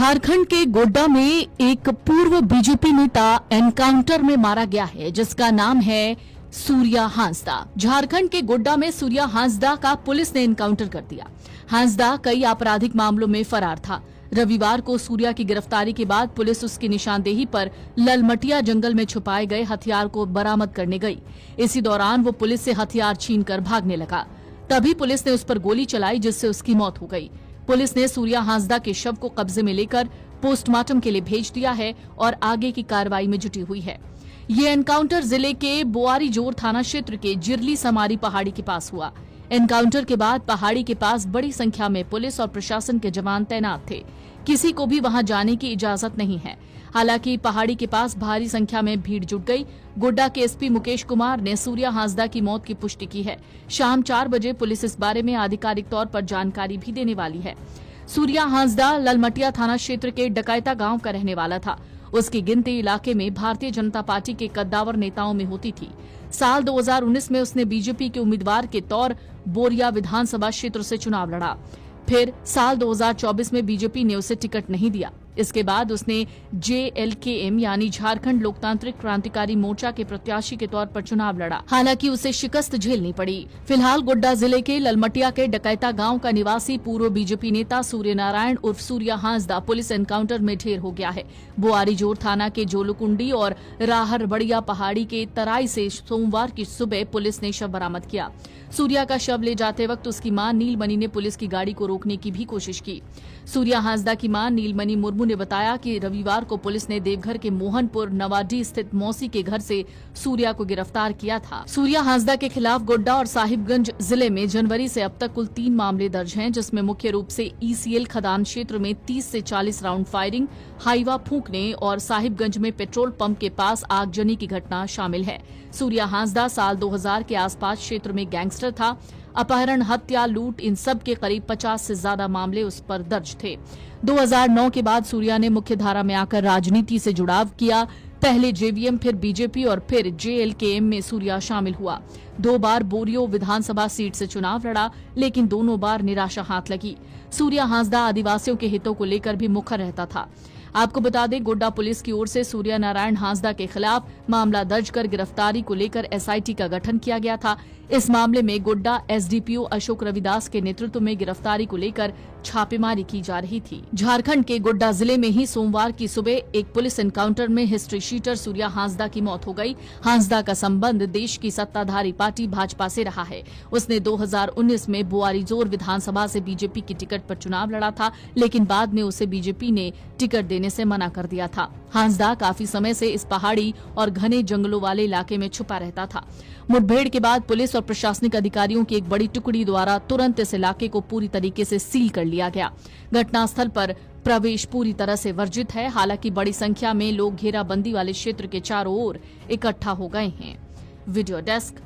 झारखंड के गोड्डा में एक पूर्व बीजेपी नेता एनकाउंटर में मारा गया है, जिसका नाम है सूर्या हांसदा। झारखंड के गोड्डा में सूर्या हांसदा का पुलिस ने एनकाउंटर कर दिया। हांसदा कई आपराधिक मामलों में फरार था। रविवार को सूर्या की गिरफ्तारी के बाद पुलिस उसकी निशानदेही पर ललमटिया जंगल में छुपाए गए हथियार को बरामद करने गई। इसी दौरान वो पुलिस से हथियार छीनकर भागने लगा। तभी पुलिस ने उस पर गोली चलाई, जिससे उसकी मौत हो गई। पुलिस ने सूर्या हांसदा के शव को कब्जे में लेकर पोस्टमार्टम के लिए भेज दिया है और आगे की कार्रवाई में जुटी हुई है। ये एनकाउंटर जिले के बोआरीजोर थाना क्षेत्र के जिरली समारी पहाड़ी के पास हुआ। एनकाउंटर के बाद पहाड़ी के पास बड़ी संख्या में पुलिस और प्रशासन के जवान तैनात थे। किसी को भी वहां जाने की इजाजत नहीं है। हालांकि पहाड़ी के पास भारी संख्या में भीड़ जुट गई। गोड्डा के एसपी मुकेश कुमार ने सूर्या हांसदा की मौत की पुष्टि की है। शाम 4 बजे पुलिस इस बारे में आधिकारिक तौर पर जानकारी भी देने वाली है। सूर्या हांसदा ललमटिया थाना क्षेत्र के डकैता गांव का रहने वाला था। उसकी गिनती इलाके में भारतीय जनता पार्टी के कद्दावर नेताओं में होती थी। साल 2019 में उसने बीजेपी के उम्मीदवार के तौर बोरिया विधानसभा क्षेत्र से चुनाव लड़ा। फिर साल 2024 में बीजेपी ने उसे टिकट नहीं दिया। इसके बाद उसने JLKM यानी झारखंड लोकतांत्रिक क्रांतिकारी मोर्चा के प्रत्याशी के तौर पर चुनाव लड़ा। हालांकि उसे शिकस्त झेलनी पड़ी। फिलहाल गोड्डा जिले के ललमटिया के डकैता गांव का निवासी पूर्व बीजेपी नेता सूर्य नारायण उर्फ सूर्या हांसदा पुलिस एनकाउंटर में ढेर हो गया है। बोआरीजोर थाना के जोलुकुंडी और राहरबड़िया पहाड़ी के तराई से सोमवार की सुबह पुलिस ने शव बरामद किया। सूर्या का शव ले जाते वक्त उसकी मां नीलमणि ने पुलिस की गाड़ी को रोकने की भी कोशिश की। सूर्या हांसदा की मां नीलमणि मुर्मू ने बताया कि रविवार को पुलिस ने देवघर के मोहनपुर नवाडी स्थित मौसी के घर से सूर्या को गिरफ्तार किया था। सूर्या हांसदा के खिलाफ गोड्डा और साहिबगंज जिले में जनवरी से अब तक कुल 3 मामले दर्ज हैं, जिसमें मुख्य रूप से ECL खदान क्षेत्र में 30 से 40 राउंड फायरिंग, हाईवा फूंकने और साहिबगंज में पेट्रोल पंप के पास आगजनी की घटना शामिल है। सूर्या हांसदा साल 2000 के आसपास क्षेत्र में गैंगस्टर था। अपहरण, हत्या, लूट, इन सब के करीब 50 से ज्यादा मामले उस पर दर्ज थे। 2009 के बाद सूर्या ने मुख्यधारा में आकर राजनीति से जुड़ाव किया। पहले JVM, फिर बीजेपी और फिर JLKM में सूर्या शामिल हुआ। 2 बार बोरियो विधानसभा सीट से चुनाव लड़ा, लेकिन दोनों बार निराशा हाथ लगी। सूर्या हांसदा आदिवासियों के हितों को लेकर भी मुखर रहता था। आपको बता दें, गोड्डा पुलिस की ओर से सूर्या नारायण हांसदा के खिलाफ मामला दर्ज कर गिरफ्तारी को लेकर SIT का गठन किया गया था। इस मामले में गोड्डा SDPO अशोक रविदास के नेतृत्व में गिरफ्तारी को लेकर छापेमारी की जा रही थी। झारखंड के गोड्डा जिले में ही सोमवार की सुबह एक पुलिस एनकाउंटर में हिस्ट्री शीटर सूर्या हांसदा की मौत हो गई। हांसदा का संबंध देश की सत्ताधारी पार्टी भाजपा से रहा है। उसने 2019 में बोआरीजोर विधानसभा से बीजेपी की टिकट पर चुनाव लड़ा था, लेकिन बाद में उसे बीजेपी ने टिकट देने से मना कर दिया था। हांसदा काफी समय से इस पहाड़ी और घने जंगलों वाले इलाके में छुपा रहता था। मुठभेड़ के बाद पुलिस और प्रशासनिक अधिकारियों की एक बड़ी टुकड़ी द्वारा तुरंत इस इलाके को पूरी तरीके से सील कर लिया गया। घटनास्थल पर प्रवेश पूरी तरह से वर्जित है। हालांकि बड़ी संख्या में लोग घेराबंदी वाले क्षेत्र के चारों ओर इकट्ठा हो गए हैं। Video desk,